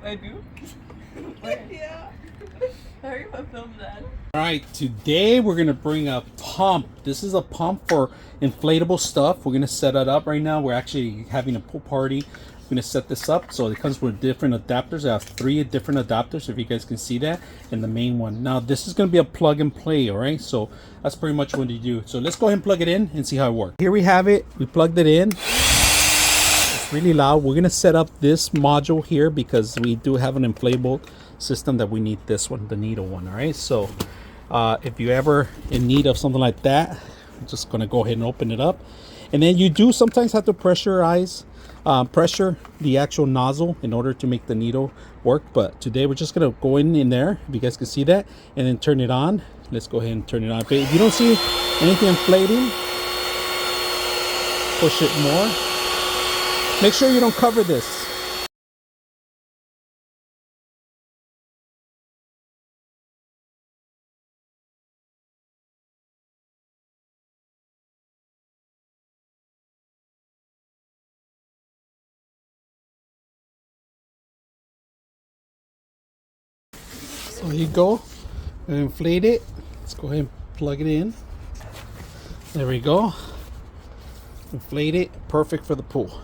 I do? Yeah. Hurry up, film that. Alright, today we're gonna bring a pump. This is a pump for inflatable stuff. We're gonna set it up right now. We're actually having a pool party. We're gonna set this up. So it comes with different adapters. I have 3 different adapters, if you guys can see that, and the main one. Now this is gonna be a plug and play, alright? So that's pretty much what you do. So let's go ahead and plug it in and see how it works. Here we have it. We plugged it in. It's really loud. We're gonna set up this module here because we do have an inflatable system that we need this one, the needle one. All right, so if you're ever in need of something like that, I'm just gonna go ahead and open it up, and then you do sometimes have to pressure the actual nozzle in order to make the needle work. But today we're just gonna go in there, if you guys can see that, and then turn it on. Let's go ahead and turn it on. But if you don't see anything inflating, push it more. Make sure you don't cover this. So here you go, inflate it. Let's go ahead and plug it in. There we go. Inflate it, perfect for the pool.